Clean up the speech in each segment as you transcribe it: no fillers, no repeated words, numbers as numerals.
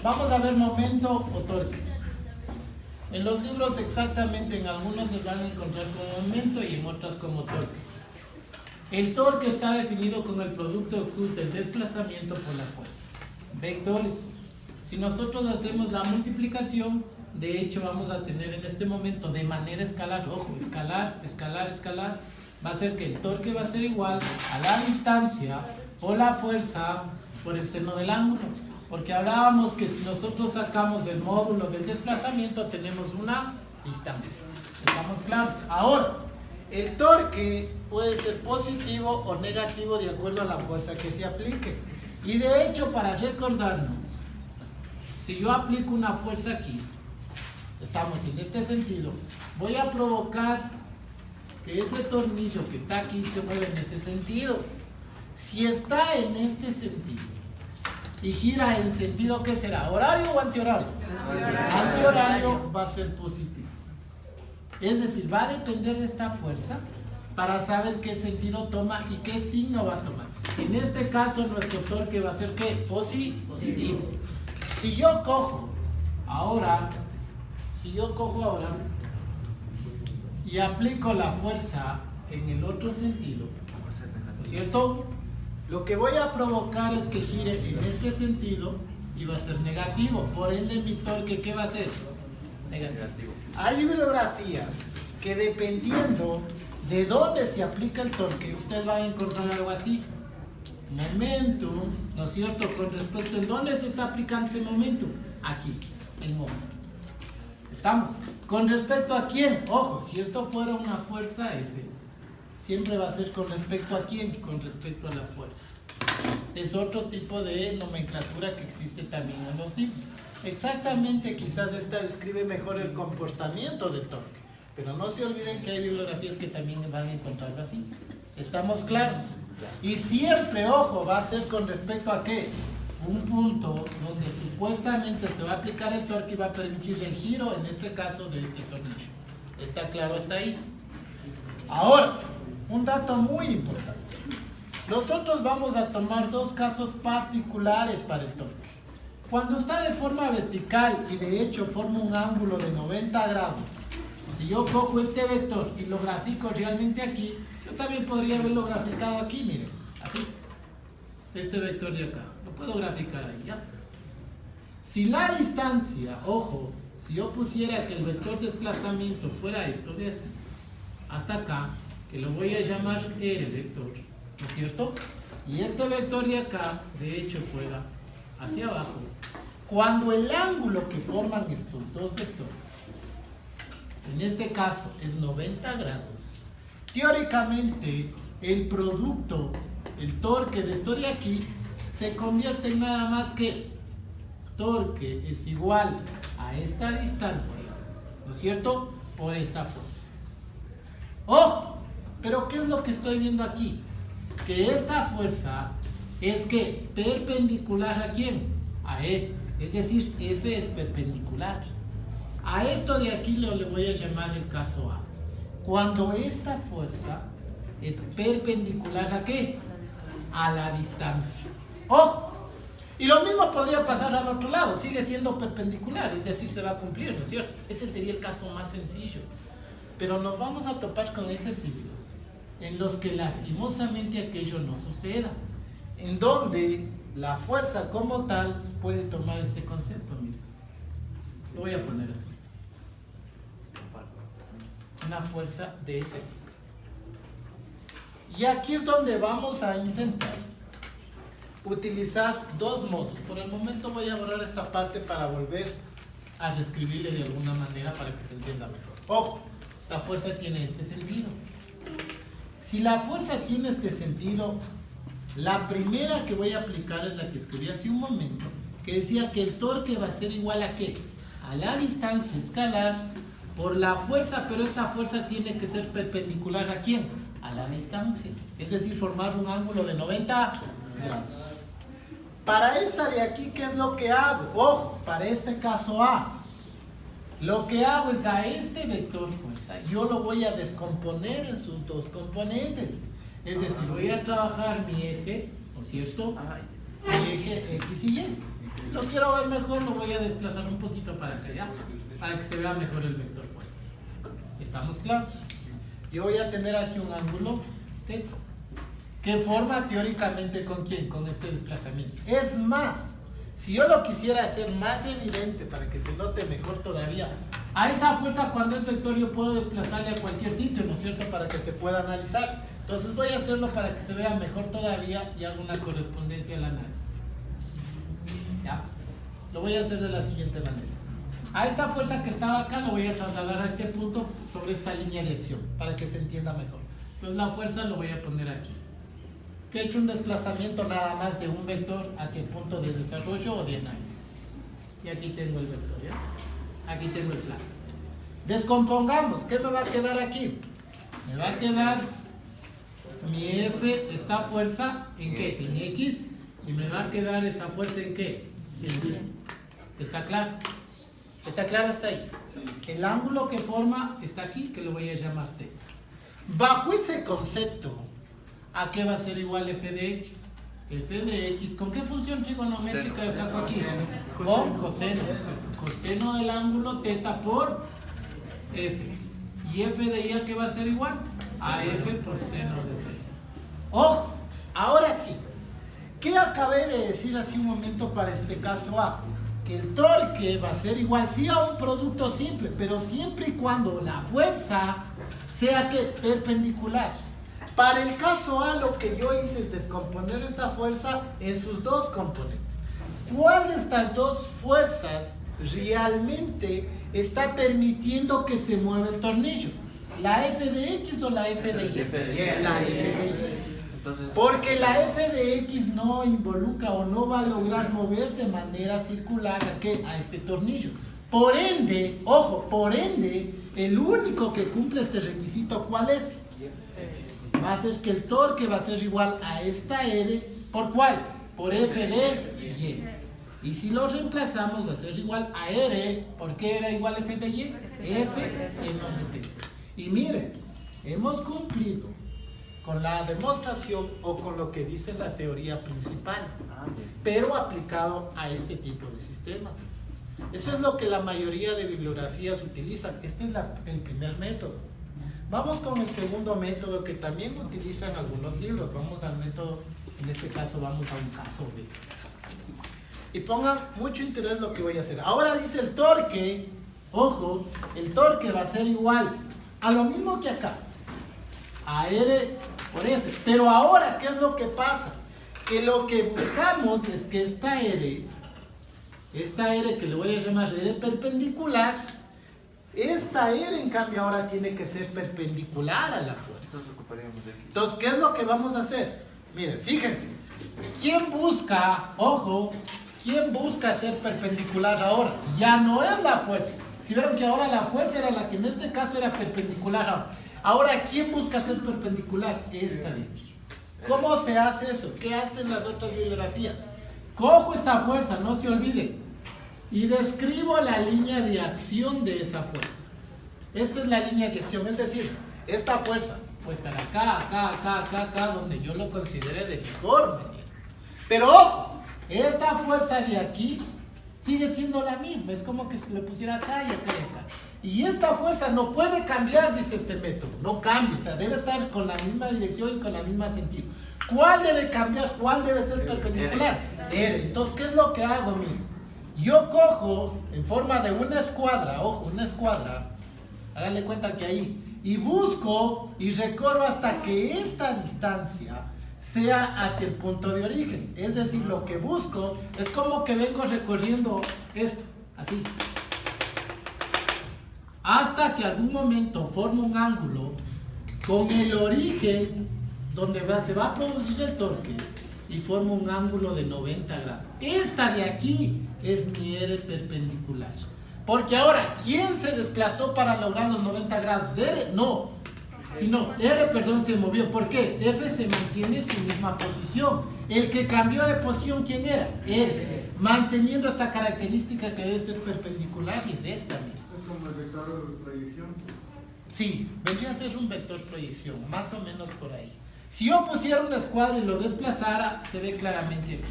Vamos a ver momento o torque. En los libros exactamente, en algunos les van a encontrar como momento y en otras como torque. El torque está definido como el producto cruz del desplazamiento por la fuerza. Vectores. Si nosotros hacemos la multiplicación, de hecho vamos a tener en este momento de manera escalar, ojo, escalar, escalar, escalar, va a ser que el torque va a ser igual a la distancia o la fuerza por el seno del ángulo. Porque hablábamos que si nosotros sacamos el módulo del desplazamiento tenemos una distancia. ¿Estamos claros? Ahora, el torque puede ser positivo o negativo de acuerdo a la fuerza que se aplique. Y de hecho, para recordarnos, si yo aplico una fuerza aquí, estamos en este sentido, voy a provocar que ese tornillo que está aquí se mueva en ese sentido. Si está en este sentido y gira en sentido, ¿qué será? ¿Horario o antihorario? Antihorario va a ser positivo. Es decir, va a depender de esta fuerza para saber qué sentido toma y qué signo va a tomar. En este caso, nuestro torque va a ser ¿qué? Positivo. Si yo cojo ahora y aplico la fuerza en el otro sentido, ¿no es cierto? Lo que voy a provocar es que gire en este sentido y va a ser negativo. Por ende, mi torque, ¿qué va a ser? Negativo. Hay bibliografías que dependiendo de dónde se aplica el torque, ustedes van a encontrar algo así. Momentum, ¿no es cierto? Con respecto a dónde se está aplicando ese momentum. Aquí, en momento. ¿Estamos? ¿Con respecto a quién? Ojo, si esto fuera una fuerza F, siempre va a ser con respecto a quién, con respecto a la fuerza. Es otro tipo de nomenclatura que existe también en los libros. Exactamente, quizás esta describe mejor el comportamiento del torque, pero no se olviden que hay bibliografías que también van a encontrarlo así. ¿Estamos claros? Y siempre, ojo, va a ser con respecto a qué, un punto donde supuestamente se va a aplicar el torque y va a permitir el giro, en este caso de este tornillo. ¿Está claro hasta ahí? Ahora, un dato muy importante. Nosotros vamos a tomar dos casos particulares para el torque. Cuando está de forma vertical y de hecho forma un ángulo de 90 grados, si yo cojo este vector y lo grafico realmente aquí, yo también podría haberlo graficado aquí, miren, así. Este vector de acá, lo puedo graficar ahí, ¿ya? Si la distancia, ojo, si yo pusiera que el vector desplazamiento fuera esto de así, hasta acá, que lo voy a llamar R vector, ¿no es cierto? Y este vector de acá, de hecho, fuera hacia abajo. Cuando el ángulo que forman estos dos vectores, en este caso es 90 grados, teóricamente el producto, el torque de esto de aquí, se convierte en nada más que torque es igual a esta distancia, ¿no es cierto? Por esta fuerza. ¡Ojo! Pero ¿qué es lo que estoy viendo aquí? Que esta fuerza es que perpendicular ¿a quién? A E. Es decir, F es perpendicular. A esto de aquí le voy a llamar el caso A. Cuando esta fuerza es perpendicular ¿a qué? A la distancia. ¡Ojo! Y lo mismo podría pasar al otro lado. Sigue siendo perpendicular, es decir, se va a cumplir, ¿no es cierto? Ese sería el caso más sencillo. Pero nos vamos a topar con ejercicios en los que lastimosamente aquello no suceda, en donde la fuerza como tal puede tomar este concepto. Mira, lo voy a poner así, una fuerza de ese tipo. Y aquí es donde vamos a intentar utilizar dos modos. Por el momento voy a borrar esta parte para volver a reescribirle de alguna manera para que se entienda mejor. Ojo, la fuerza tiene este sentido. Si la fuerza tiene este sentido, la primera que voy a aplicar es la que escribí hace un momento, que decía que el torque va a ser igual ¿a qué? A la distancia escalar por la fuerza, pero esta fuerza tiene que ser perpendicular ¿a quién? A la distancia, es decir, formar un ángulo de 90 grados. Para esta de aquí, ¿qué es lo que hago? Ojo, para este caso A, lo que hago es a este vector fuerza, yo lo voy a descomponer en sus dos componentes. Es decir, voy a trabajar mi eje, ¿no es cierto? Mi eje X y Y. Si lo quiero ver mejor, lo voy a desplazar un poquito para acá, para que se vea mejor el vector fuerza. ¿Estamos claros? Yo voy a tener aquí un ángulo θ, que forma teóricamente ¿con quién? Con este desplazamiento. Es más, si yo lo quisiera hacer más evidente para que se note mejor todavía, a esa fuerza cuando es vector yo puedo desplazarle a cualquier sitio, ¿no es cierto? Para que se pueda analizar. Entonces voy a hacerlo para que se vea mejor todavía y hago una correspondencia al análisis. ¿Ya? Lo voy a hacer de la siguiente manera. A esta fuerza que estaba acá lo voy a trasladar a este punto sobre esta línea de acción para que se entienda mejor. Entonces la fuerza lo voy a poner aquí. Que he hecho un desplazamiento nada más de un vector hacia el punto de desarrollo o de análisis. Y aquí tengo el vector, ¿ya? Aquí tengo el plano. Descompongamos. ¿Qué me va a quedar aquí? Me va a quedar mi F, esta fuerza, ¿en qué? En X. Y me va a quedar esa fuerza ¿en qué? En Y. ¿Está claro? ¿Está claro hasta ahí? El ángulo que forma está aquí, que lo voy a llamar θ. Bajo ese concepto, ¿a qué va a ser igual f de x? F de x, ¿con qué función trigonométrica yo saco aquí? Con coseno. Coseno del ángulo θ por f. ¿Y f de y a qué va a ser igual? A f por seno de θ. ¡Ojo! Ahora sí. ¿Qué acabé de decir hace un momento para este caso A? Que el torque va a ser igual, sí, a un producto simple, pero siempre y cuando la fuerza sea que perpendicular. Para el caso A, lo que yo hice es descomponer esta fuerza en sus dos componentes. ¿Cuál de estas dos fuerzas realmente está permitiendo que se mueva el tornillo? ¿La F de X o la F de Y? La F de Y. Porque la F de X no involucra o no va a lograr mover de manera circular ¿a qué? A este tornillo. Por ende, ojo, por ende, el único que cumple este requisito, ¿cuál es? Va a ser que el torque va a ser igual a esta R, ¿por cuál? Por F de Y. Y si lo reemplazamos va a ser igual a R, ¿por qué era igual a F de Y? F seno de θ. Y miren, hemos cumplido con la demostración o con lo que dice la teoría principal, pero aplicado a este tipo de sistemas. Eso es lo que la mayoría de bibliografías utilizan. Este es el primer método. Vamos con el segundo método que también utilizan algunos libros. Vamos al método, en este caso vamos a un caso B. Y pongan mucho interés en lo que voy a hacer. Ahora dice el torque, ojo, el torque va a ser igual a lo mismo que acá, a R por F. Pero ahora, ¿qué es lo que pasa? Que lo que buscamos es que esta R que le voy a llamar R perpendicular, esta R en cambio ahora tiene que ser perpendicular a la fuerza. Entonces, ¿qué es lo que vamos a hacer? Miren, fíjense, ¿quién busca, ojo, quién busca ser perpendicular ahora? Ya no es la fuerza. Si vieron que ahora la fuerza era la que en este caso era perpendicular ahora. Ahora, ¿quién busca ser perpendicular? Esta de aquí. ¿Cómo se hace eso? ¿Qué hacen las otras bibliografías? Cojo esta fuerza, no se olviden, y describo la línea de acción de esa fuerza. Esta es la línea de acción, es decir, esta fuerza puede estar acá, donde yo lo considere de mejor manera. Pero ojo, esta fuerza de aquí sigue siendo la misma, es como que le pusiera acá y acá y acá. Y esta fuerza no puede cambiar, dice este método, no cambia, o sea, debe estar con la misma dirección y con la misma sentido. ¿Cuál debe cambiar? ¿Cuál debe ser perpendicular? R. Entonces, ¿qué es lo que hago? Miren, yo cojo en forma de una escuadra, ojo, una escuadra, háganle cuenta que ahí, y busco y recorro hasta que esta distancia sea hacia el punto de origen. Es decir, lo que busco es como que vengo recorriendo esto, así, hasta que algún momento formo un ángulo con el origen donde se va a producir el torque y formo un ángulo de 90 grados. Esta de aquí es mi R perpendicular. Porque ahora, ¿quién se desplazó para lograr los 90 grados? ¿R? No. Sino, R, se movió. ¿Por qué? F se mantiene en su misma posición. El que cambió de posición, ¿quién era? R. Manteniendo esta característica que debe ser perpendicular y es esta, mira. ¿Es como el vector de proyección? Sí, vendría a ser un vector proyección, más o menos por ahí. Si yo pusiera una escuadra y lo desplazara, se ve claramente bien.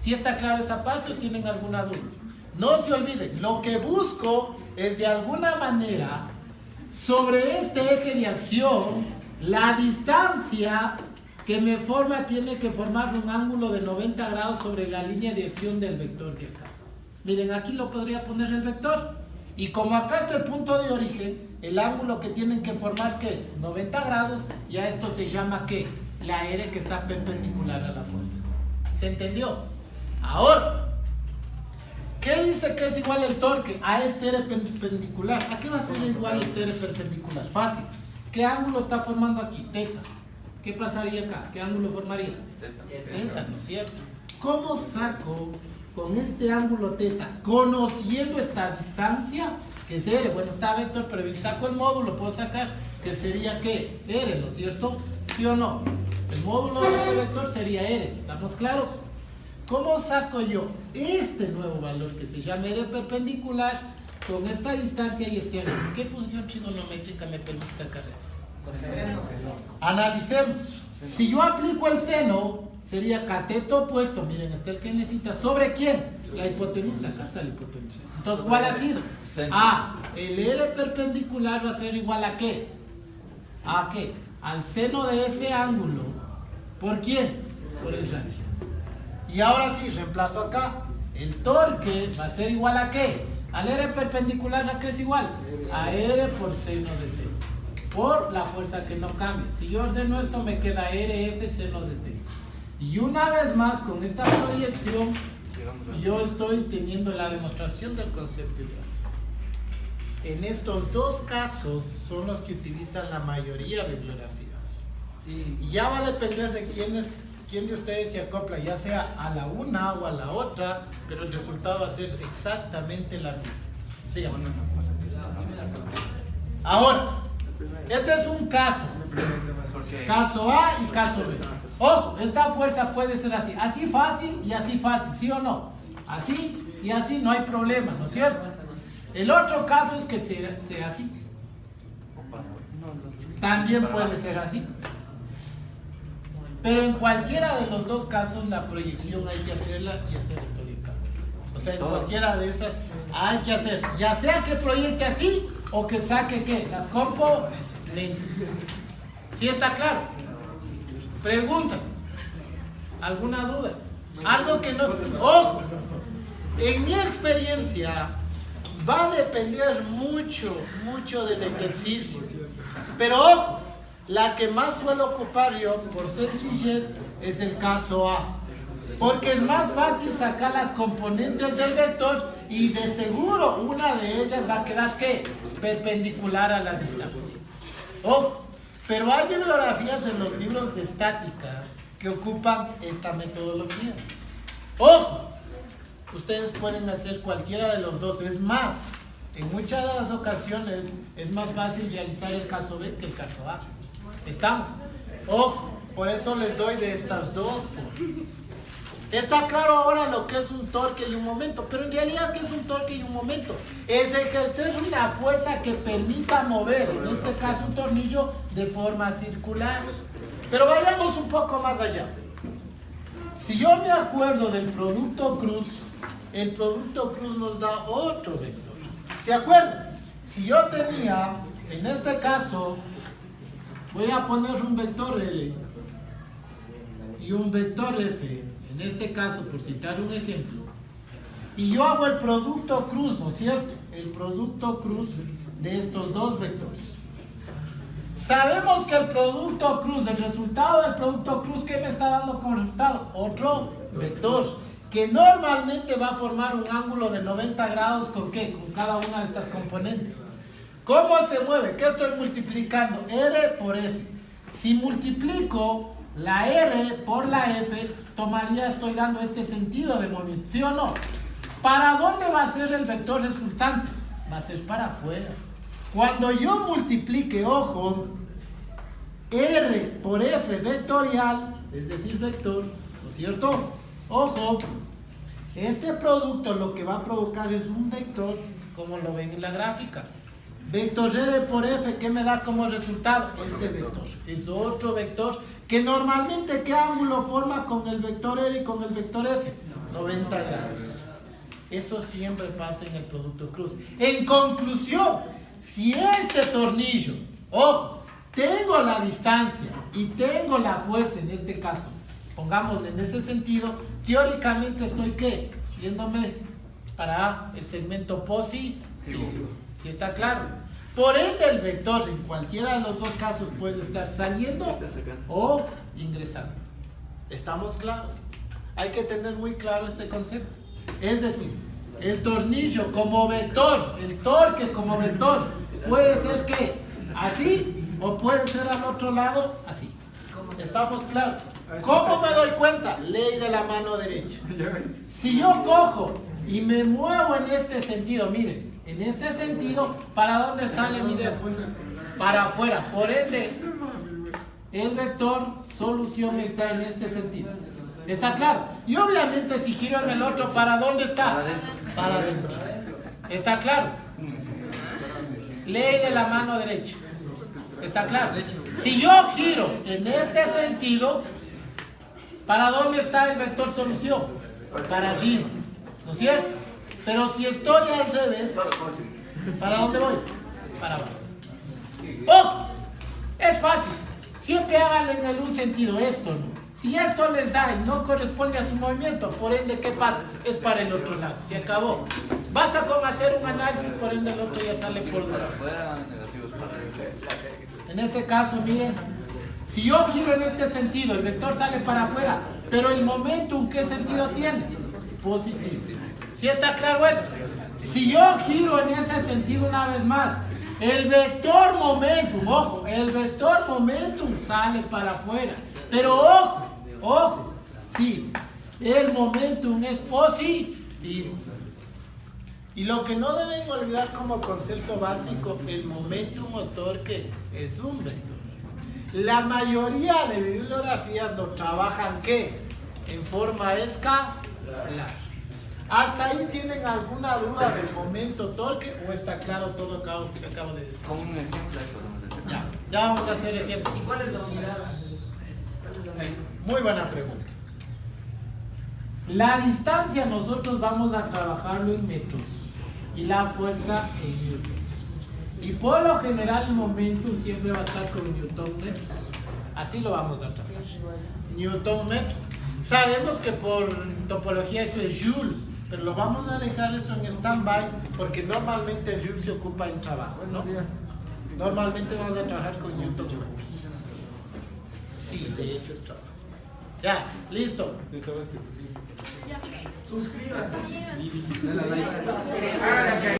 ¿Sí está claro esa parte o tienen alguna duda? No se olviden, lo que busco es de alguna manera sobre este eje de acción, la distancia que me forma tiene que formar un ángulo de 90 grados sobre la línea de acción del vector de acá. Miren, aquí lo podría poner el vector. Y como acá está el punto de origen, el ángulo que tienen que formar, ¿qué es? 90 grados, y a esto se llama, ¿qué? La R que está perpendicular a la fuerza. ¿Se entendió? Ahora, ¿qué dice que es igual el torque a este R perpendicular? ¿A qué va a ser igual este R perpendicular? Fácil. ¿Qué ángulo está formando aquí? Teta. ¿Qué pasaría acá? ¿Qué ángulo formaría? Teta, ¿no es cierto? ¿Cómo saco con este ángulo teta, conociendo esta distancia, que es R? Bueno, está vector, pero si saco el módulo, puedo sacar que sería, ¿qué? R, ¿no es cierto? ¿Sí o no? El módulo de este vector sería R, ¿estamos claros? ¿Cómo saco yo este nuevo valor que se llama R perpendicular con esta distancia y este ángulo? ¿Qué función trigonométrica me permite sacar eso? Analicemos. Si yo aplico el seno, sería cateto opuesto. Miren, está el que necesita. ¿Sobre quién? La hipotenusa. Acá está la hipotenusa. Entonces, ¿cuál ha sido? El R perpendicular va a ser igual a ¿qué? ¿A qué? Al seno de ese ángulo. ¿Por quién? Por el radio. Y ahora sí, reemplazo acá. El torque va a ser igual a ¿qué? Al R perpendicular, ¿a qué es igual? A R por seno de T. Por la fuerza que no cambia. Si yo ordeno esto, me queda RF seno de T. Y una vez más, con esta proyección, yo estoy teniendo la demostración del concepto ideal. En estos dos casos son los que utilizan la mayoría de bibliografías. Y ya va a depender de quién de ustedes se acopla, ya sea a la una o a la otra, pero el resultado va a ser exactamente la misma. Dígame. Ahora, este es un caso. Caso A y caso B. Ojo, esta fuerza puede ser así. Así fácil y así fácil, ¿sí o no? Así y así no hay problema, ¿no es cierto? El otro caso es que sea así. También puede ser así. Pero en cualquiera de los dos casos la proyección hay que hacerla y hacer esto de acá. O sea, en cualquiera de esas hay que hacer. Ya sea que proyecte así o que saque ¿qué? Las componentes. ¿Sí está claro? Preguntas. ¿Alguna duda? Algo que no... Ojo, en mi experiencia va a depender mucho del ejercicio. Pero ojo, la que más suelo ocupar yo, por sencillez, es el caso A. Porque es más fácil sacar las componentes del vector y de seguro una de ellas va a quedar ¿qué? Perpendicular a la distancia. Ojo, pero hay bibliografías en los libros de estática que ocupan esta metodología. Ojo, ustedes pueden hacer cualquiera de los dos. Es más, en muchas de las ocasiones es más fácil realizar el caso B que el caso A. ¿Estamos? Ojo, por eso les doy de estas dos formas. Está claro ahora lo que es un torque y un momento, pero en realidad, ¿qué es un torque y un momento? Es ejercer una fuerza que permita mover, en este caso un tornillo, de forma circular. Pero vayamos un poco más allá. Si yo me acuerdo del producto cruz, el producto cruz nos da otro vector. ¿Se acuerdan? Si yo tenía, en este caso, voy a poner un vector L y un vector F, en este caso, por citar un ejemplo, y yo hago el producto cruz, ¿no es cierto? El producto cruz de estos dos vectores. Sabemos que el producto cruz, el resultado del producto cruz, ¿qué me está dando como resultado? Otro vector, que normalmente va a formar un ángulo de 90 grados, ¿con qué? Con cada una de estas componentes. ¿Cómo se mueve? ¿Qué estoy multiplicando? R por F. Si multiplico la R por la F, estoy dando este sentido de movimiento, ¿sí o no? ¿Para dónde va a ser el vector resultante? Va a ser para afuera. Cuando yo multiplique, ojo, R por F vectorial, es decir, vector, ¿no es cierto? Ojo, este producto lo que va a provocar es un vector, como lo ven en la gráfica. Vector R por F, ¿qué me da como resultado? Este vector. Es otro vector que normalmente, ¿qué ángulo forma con el vector R y con el vector F? 90 grados. Eso siempre pasa en el producto cruz. En conclusión, si este tornillo, ojo, tengo la distancia y tengo la fuerza en este caso, pongámosle en ese sentido, teóricamente estoy ¿qué? Yéndome para el segmento positivo. ¿Sí está claro? Por ende, el vector en cualquiera de los dos casos puede estar saliendo o ingresando. ¿Estamos claros? Hay que tener muy claro este concepto. Es decir, el tornillo como vector, el torque como vector, puede ser que así o puede ser al otro lado así. ¿Estamos claros? ¿Cómo me doy cuenta? Ley de la mano derecha. Si yo cojo y me muevo en este sentido, miren, en este sentido, ¿para dónde sale mi dedo? Para afuera. Por ende, el vector solución está en este sentido. ¿Está claro? Y obviamente si giro en el otro, ¿para dónde está? Para adentro. ¿Está claro? Ley de la mano derecha. ¿Está claro? Si yo giro en este sentido, ¿para dónde está el vector solución? Para arriba. ¿No es cierto? Pero si estoy al revés, ¿para dónde voy? Para abajo. ¡Ojo! Es fácil. Siempre háganlo en un sentido, esto no. Si esto les da y no corresponde a su movimiento, por ende, ¿qué pasa? Es para el otro lado. Se acabó. Basta con hacer un análisis, por ende el otro ya sale por un lado. En este caso, miren, si yo giro en este sentido, el vector sale para afuera, pero el momentum, ¿qué sentido tiene? Positivo. ¿Sí está claro eso? Si yo giro en ese sentido una vez más, el vector momentum, ojo, el vector momentum sale para afuera. Pero ojo, sí, el momentum es positivo. Y lo que no deben olvidar como concepto básico, el momentum o torque es un vector. La mayoría de bibliografías lo trabajan ¿qué? En forma escalar. ¿Hasta ahí tienen alguna duda del momento torque o está claro todo lo que acabo de decir? Con un ejemplo. Ya vamos a hacer ejemplos. ¿Y cuál es la unidad? Muy buena pregunta. La distancia nosotros vamos a trabajarlo en metros y la fuerza en newtons. Y por lo general el momento siempre va a estar con newton metros. Así lo vamos a tratar. Newton metros. Sabemos que por topología eso es joules, pero lo vamos a dejar eso en stand-by porque normalmente el joule se ocupa en trabajo, ¿no? Normalmente vamos a trabajar con newton metros. Sí, de hecho es trabajo. Ya, listo. Suscríbete.